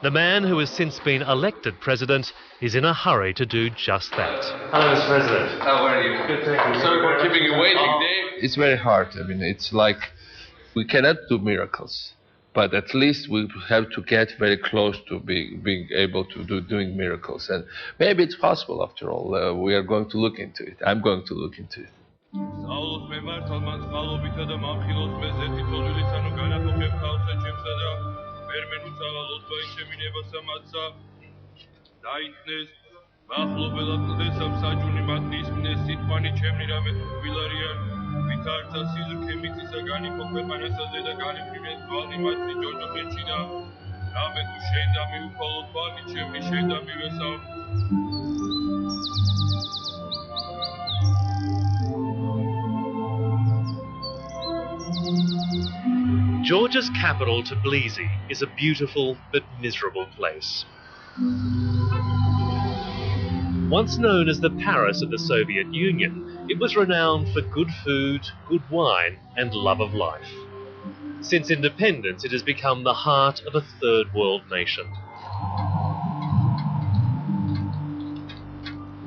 The man who has since been elected president is in a hurry to do just that. Hello, Mr. President. How are you? Good, thank you. Sorry for keeping you waiting, Dave. It's very hard. I mean, it's like we cannot do miracles, but at least we have to get very close to being able to doing miracles. And maybe it's possible after all. We are going to look into it. I'm going to look into it. Georgia's capital, Tbilisi, is a beautiful but miserable place. Once known as the Paris of the Soviet Union, it was renowned for good food, good wine, and love of life. Since independence, it has become the heart of a third world nation.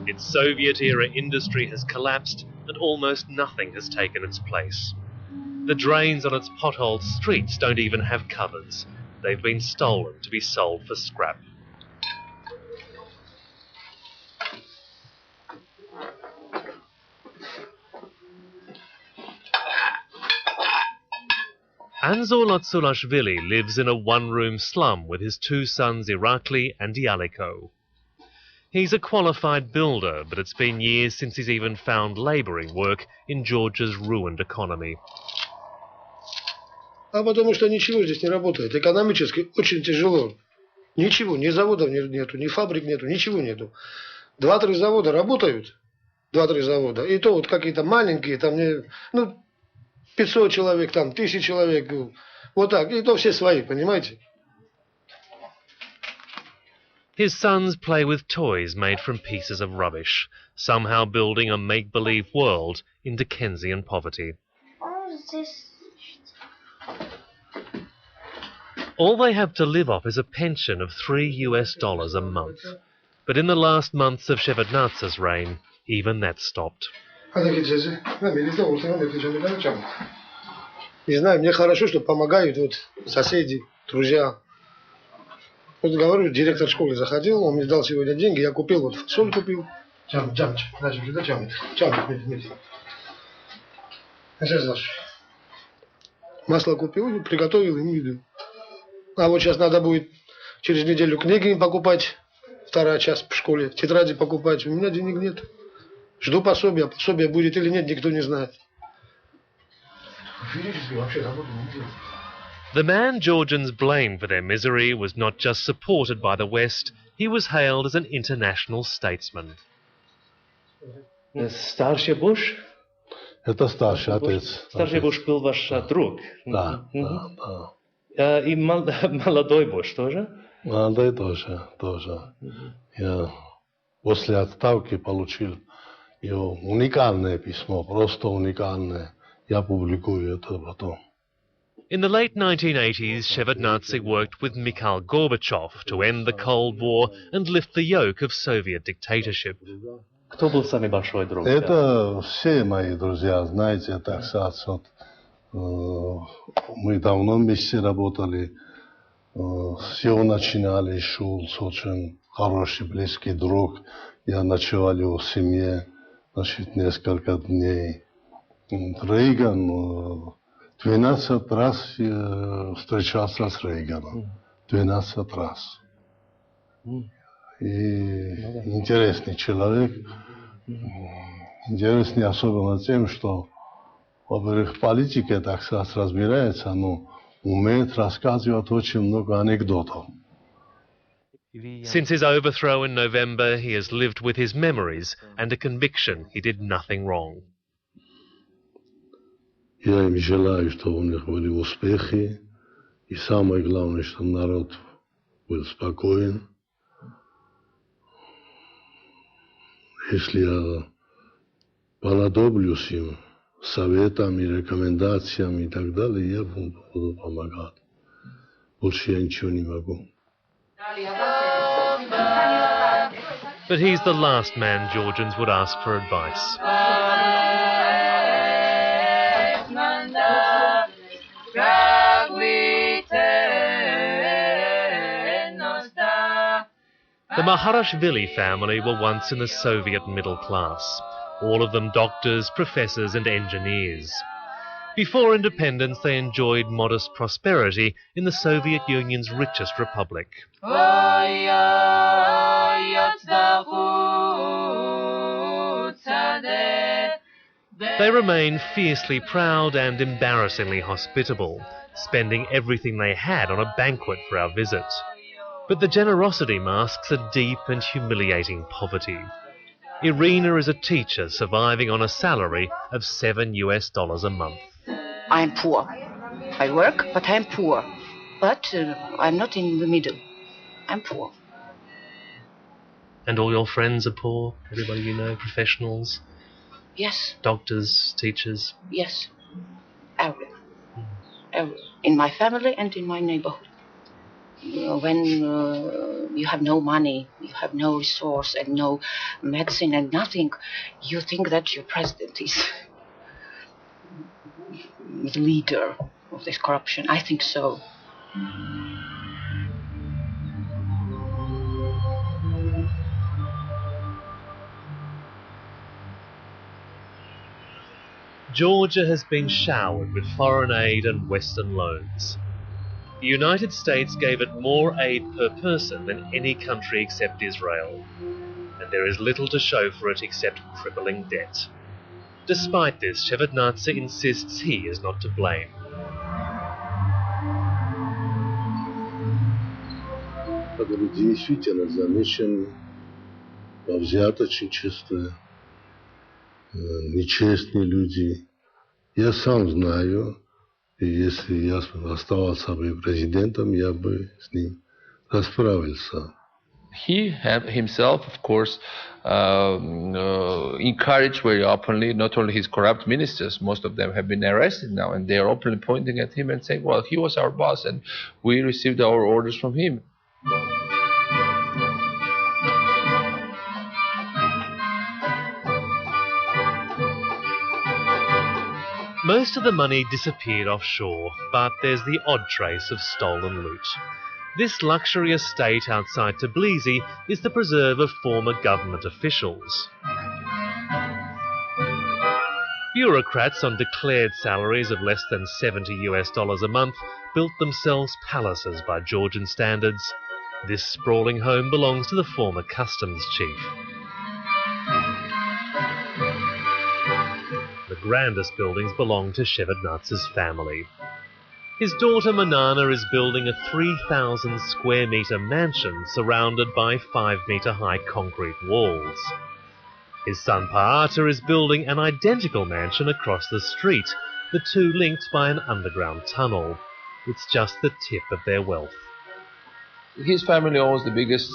Its Soviet-era industry has collapsed, and almost nothing has taken its place. The drains on its potholed streets don't even have covers. They've been stolen to be sold for scrap. Anzor Saakashvili lives in a one-room slum with his two sons Irakli and Yaliko. He's a qualified builder, but it's been years since he's even found labouring work in Georgia's ruined economy. А потому что ничего здесь не работает. Экономически очень тяжело. Ничего, ни заводов нету, ни фабрик нету, ничего нету. 2-3 завода работают, 2-3 завода. И то вот какие-то маленькие, там, 500 человек, там, 1000 человек. Вот так. И то все свои, понимаете? His sons play with toys made from pieces of rubbish, somehow building a make-believe world in Dickensian poverty. All they have to live off is a pension of $3 a month. But in the last months of Shevardnadze's reign, even that stopped. Не знаю, мне хорошо, что помогают вот соседи, друзья. Вот говорю, директор школы заходил, он мне дал сегодня деньги, я купил, вот соль купил. Масло купил, приготовил им еду. А вот сейчас надо будет через неделю книги покупать, 2-я часть в школе, тетради покупать. У меня денег нет. Жду пособия. Пособие будет или нет, никто не знает. The man Georgians blame for their misery was not just supported by the West, he was hailed as an international statesman. Старший Буш? Это старший отец. Старший Буш был ваш друг? Да. И молодой Буш тоже? Молодой тоже. Я после отставки получил его уникальное письмо, просто уникальное. Я публикую это потом. In the late 1980s, Shevardnadze worked with Mikhail Gorbachev to end the Cold War and lift the yoke of Soviet dictatorship. Кто был самый большой друг? Это все мои друзья, знаете, так сказать. Мы давно вместе работали, все начинали, Шулц очень хороший, близкий друг. Я ночевал в семье, несколько дней. Рейган 12 раз встречался с Рейганом. 12 раз. И интересный человек. Интересный особенно тем, что, во-первых, в политике, так сказать, разбирается, но умеет рассказывать очень много анекдотов. Since his overthrow in November, he has lived with his memories and a conviction he did nothing wrong. Я им желаю, чтобы у них были успехи, и самое главное, чтобы народ был спокоен. Если я понадоблюсь им советами, рекомендациями и так далее, я буду помогать. Больше я ничего не могу. But he's the last man Georgians would ask for advice. The Saakashvili family were once in the Soviet middle class, all of them doctors, professors and engineers. Before independence, they enjoyed modest prosperity in the Soviet Union's richest republic. They remained fiercely proud and embarrassingly hospitable, spending everything they had on a banquet for our visit. But the generosity masks a deep and humiliating poverty. Irina is a teacher surviving on a salary of $7 a month. I'm poor. I work, but I'm poor. But I'm not in the middle. I'm poor. And all your friends are poor? Everybody you know, professionals? Yes. Doctors, teachers? Yes. Every. In my family and in my neighborhood. When you have no money, you have no resource and no medicine and nothing, you think that your president is the leader of this corruption. I think so. Georgia has been showered with foreign aid and Western loans. The United States gave it more aid per person than any country except Israel, and there is little to show for it except crippling debt. Despite this, Shevardnadze insists he is not to blame. Действительно замечен, взяточничество, нечестные люди. Я сам знаю, и если я оставался бы президентом, я бы с ним расправился. He himself, of course, encouraged very openly not only his corrupt ministers, most of them have been arrested now, and they are openly pointing at him and saying, well, he was our boss and we received our orders from him. Most of the money disappeared offshore, but there's the odd trace of stolen loot. This luxury estate outside Tbilisi is the preserve of former government officials. Bureaucrats on declared salaries of less than $70 a month built themselves palaces by Georgian standards. This sprawling home belongs to the former customs chief. The grandest buildings belong to Shevardnadze's family. His daughter Manana is building a 3,000 square metre mansion surrounded by 5-metre high concrete walls. His son Paata is building an identical mansion across the street, the two linked by an underground tunnel. It's just the tip of their wealth. His family owns the biggest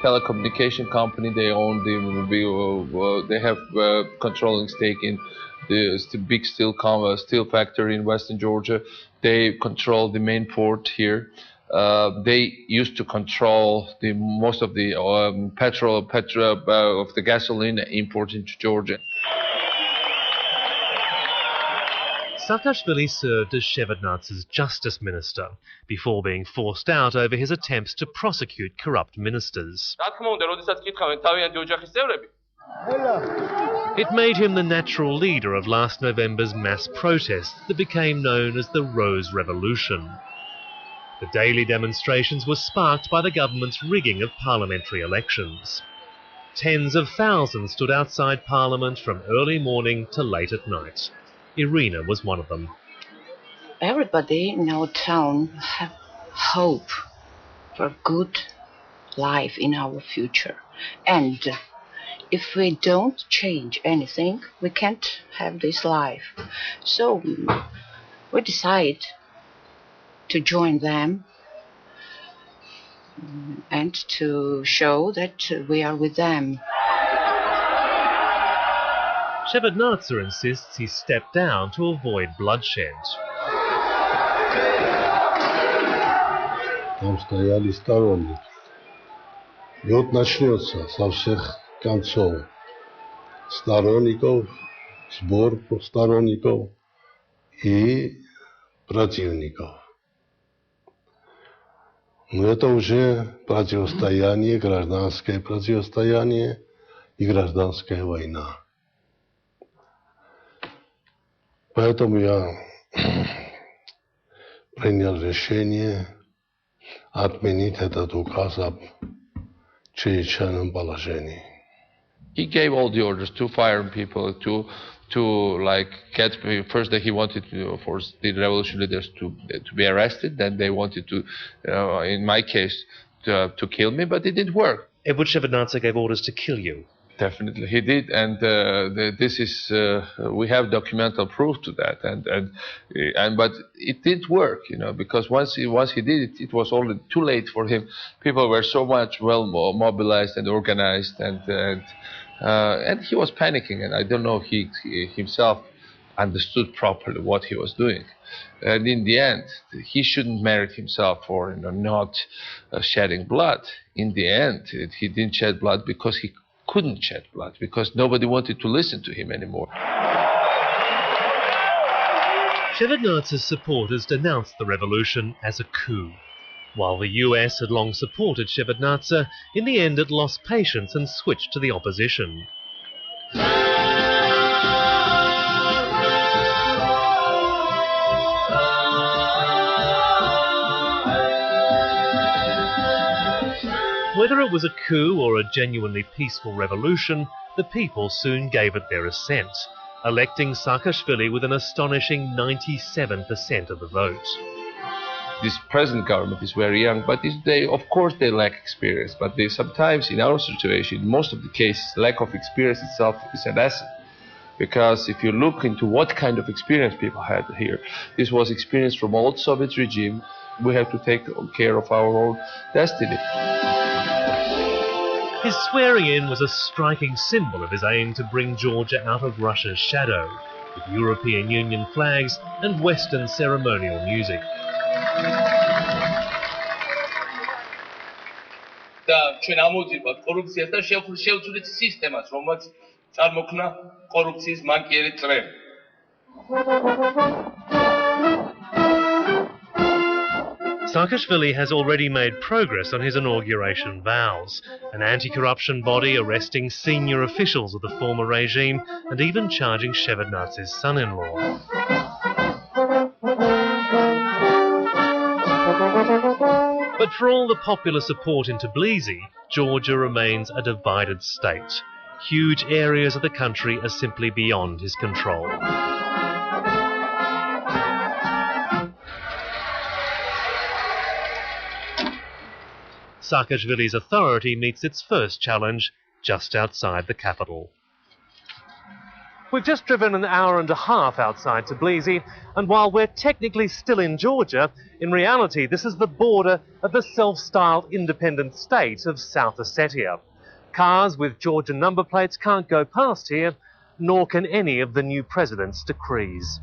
telecommunication company. They own they have controlling stake in the big steel factory in Western Georgia. They control the main port here. They used to control most of the of the gasoline import into Georgia. Saakashvili served as Shevardnadze's justice minister before being forced out over his attempts to prosecute corrupt ministers. It made him the natural leader of last November's mass protests that became known as the Rose Revolution. The daily demonstrations were sparked by the government's rigging of parliamentary elections. Tens of thousands stood outside Parliament from early morning to late at night. Irina was one of them. Everybody in our town have hope for a good life in our future. And if we don't change anything, we can't have this life. So we decide to join them and to show that we are with them. Shevardnadze insists he stepped down to avoid bloodshed. Там стояли сторонники. И вот начнется со всех концов сторонников, сбор сторонников и противников. Но это уже противостояние, гражданское противостояние и гражданская война. Поэтому я принял решение отменить этот указ об чрезвычайном положении. He gave all the orders to fire people, to like get first that he wanted to force the revolution leaders to be arrested. Then they wanted to, in my case, to kill me, but it didn't work. Edward Shevardnadze gave orders to kill you. Definitely, he did, and this is we have documental proof to that, and but it did work, you know, because once he did it, it was already too late for him. People were so much well mobilized and organized, and he was panicking, and I don't know he himself understood properly what he was doing, and in the end, he shouldn't merit himself for not shedding blood. In the end, he didn't shed blood because he couldn't shed blood, because nobody wanted to listen to him anymore. Shevardnadze's supporters denounced the revolution as a coup. While the US had long supported Shevardnadze, in the end it lost patience and switched to the opposition. Whether it was a coup or a genuinely peaceful revolution, the people soon gave it their assent, electing Saakashvili with an astonishing 97% of the vote. This present government is very young, but of course they lack experience. But they sometimes, in our situation, in most of the cases, lack of experience itself is an asset. Because if you look into what kind of experience people had here, this was experience from old Soviet regime. We have to take care of our own destiny. His swearing-in was a striking symbol of his aim to bring Georgia out of Russia's shadow, with European Union flags and Western ceremonial music. Saakashvili has already made progress on his inauguration vows, an anti-corruption body arresting senior officials of the former regime and even charging Shevardnadze's son-in-law. But for all the popular support in Tbilisi, Georgia remains a divided state. Huge areas of the country are simply beyond his control. Saakashvili's authority meets its first challenge just outside the capital. We've just driven an hour and a half outside Tbilisi, and while we're technically still in Georgia, in reality this is the border of the self-styled independent state of South Ossetia. Cars with Georgian number plates can't go past here, nor can any of the new president's decrees.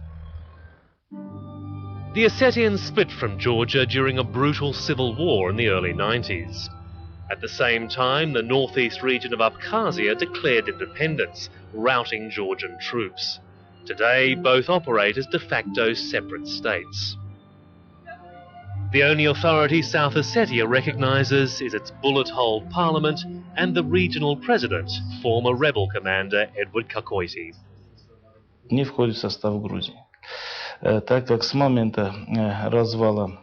The Ossetians split from Georgia during a brutal civil war in the early 90s. At the same time, the northeast region of Abkhazia declared independence, routing Georgian troops. Today, both operate as de facto separate states. The only authority South Ossetia recognises is its bullet-hole parliament and the regional president, former rebel commander Edward Kakhoiti. Не входит в состав Грузии. Так как с момента развала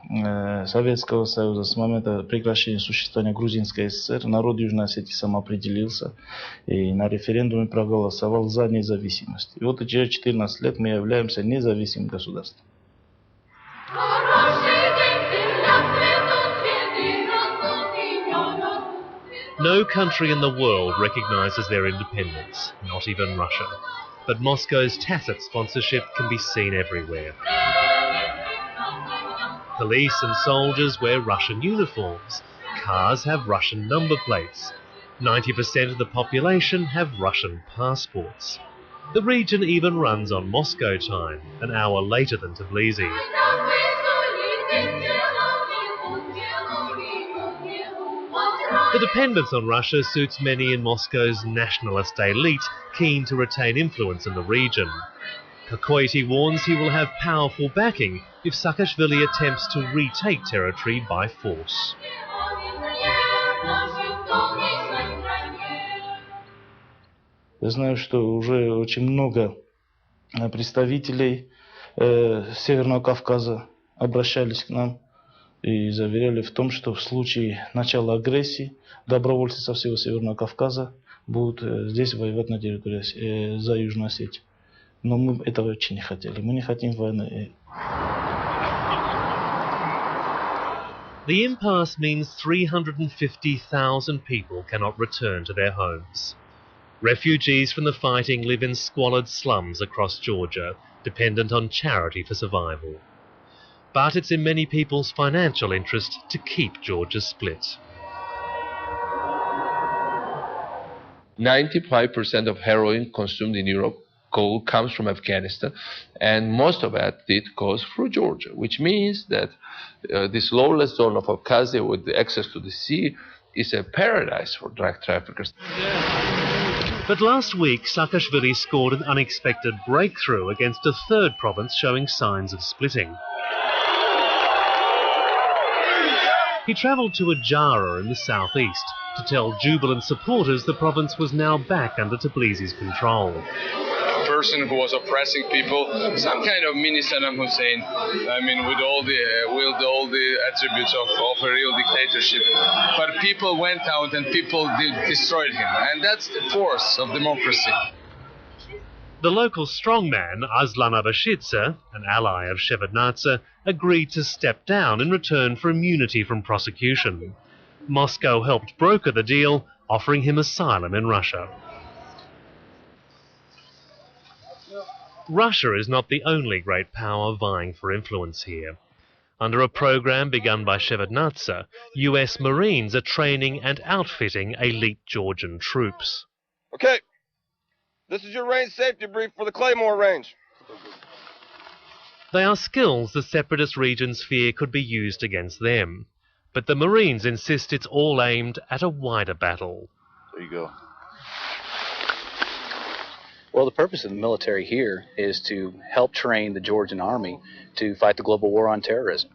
Советского Союза, с момента прекращения существования Грузинской ССР, народ Южной Осетии самоопределился и на референдуме проголосовал за независимость. И вот через 14 лет мы являемся независимым государством. No country in the world recognises their independence, not even Russia. But Moscow's tacit sponsorship can be seen everywhere. Police and soldiers wear Russian uniforms. Cars have Russian number plates. 90% of the population have Russian passports. The region even runs on Moscow time, an hour later than Tbilisi. The dependence on Russia suits many in Moscow's nationalist elite, keen to retain influence in the region. Kokoity warns he will have powerful backing if Saakashvili attempts to retake territory by force. Я знаю, что уже очень много представителей Северного Кавказа обращались к нам и заверяли в том, что в случае начала агрессии добровольцы со всего Северного Кавказа будут здесь воевать на территории за Южную Осетию. Но мы этого очень не хотели. Мы не хотим войны. The impasse means 350,000 people cannot return to their homes. Refugees from the fighting live in squalid slums across Georgia, dependent on charity for survival. But it's in many people's financial interest to keep Georgia split. 95% of heroin consumed in Europe comes from Afghanistan, and most of that goes through Georgia, which means that this lawless zone of Abkhazia with the access to the sea is a paradise for drug traffickers. But last week, Saakashvili scored an unexpected breakthrough against a third province showing signs of splitting. He travelled to Adjara in the southeast to tell jubilant supporters the province was now back under Tbilisi's control. Person who was oppressing people, some kind of mini Saddam Hussein. I mean, with all the attributes of a real dictatorship. But people went out and people destroyed him, and that's the force of democracy. The local strongman, Aslan Abashidze, an ally of Shevardnadze, agreed to step down in return for immunity from prosecution. Moscow helped broker the deal, offering him asylum in Russia. Russia is not the only great power vying for influence here. Under a program begun by Shevardnadze, US Marines are training and outfitting elite Georgian troops. Okay, this is your range safety brief for the Claymore range. They are skills the separatist regions fear could be used against them. But the Marines insist it's all aimed at a wider battle. There you go. Well, the purpose of the military here is to help train the Georgian army to fight the global war on terrorism.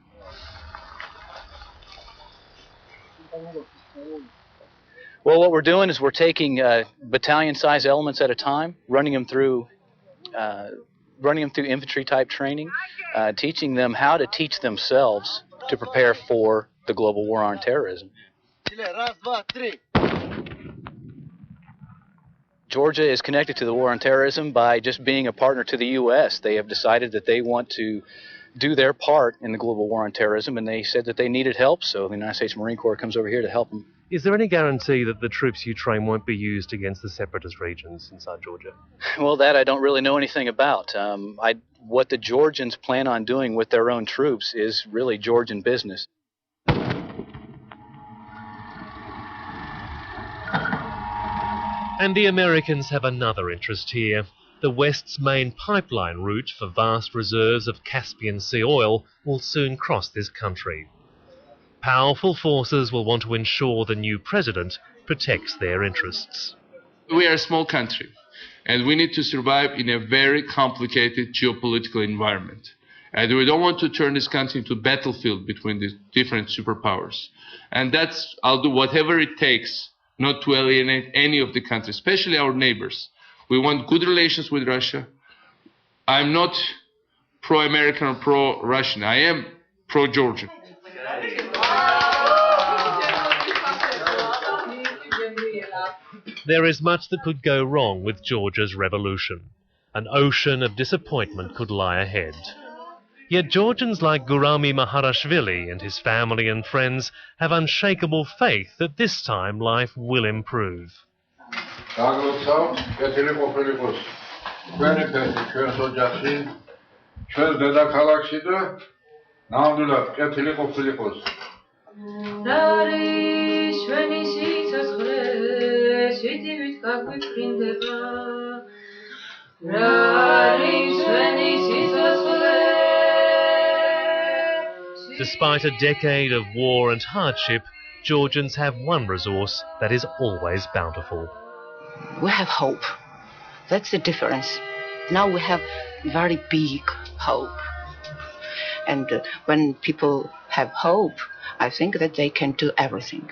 Well, what we're doing is we're taking battalion-sized elements at a time, running them through infantry-type training, teaching them how to teach themselves to prepare for the global war on terrorism. Georgia is connected to the war on terrorism by just being a partner to the U.S. They have decided that they want to do their part in the global war on terrorism, and they said that they needed help, so the United States Marine Corps comes over here to help them. Is there any guarantee that the troops you train won't be used against the separatist regions inside Georgia? Well, that I don't really know anything about. What the Georgians plan on doing with their own troops is really Georgian business. And the Americans have another interest here. The West's main pipeline route for vast reserves of Caspian Sea oil will soon cross this country. Powerful forces will want to ensure the new president protects their interests. We are a small country, and we need to survive in a very complicated geopolitical environment. And we don't want to turn this country into a battlefield between the different superpowers. And I'll do whatever it takes not to alienate any of the countries, especially our neighbors. We want good relations with Russia. I'm not pro-American or pro-Russian. I am pro-Georgian. There is much that could go wrong with Georgia's revolution. An ocean of disappointment could lie ahead. Yet Georgians like Gurami Maharashvili and his family and friends have unshakable faith that this time life will improve. Despite a decade of war and hardship, Georgians have one resource that is always bountiful. We have hope. That's the difference. Now we have very big hope. And when people have hope, I think that they can do everything.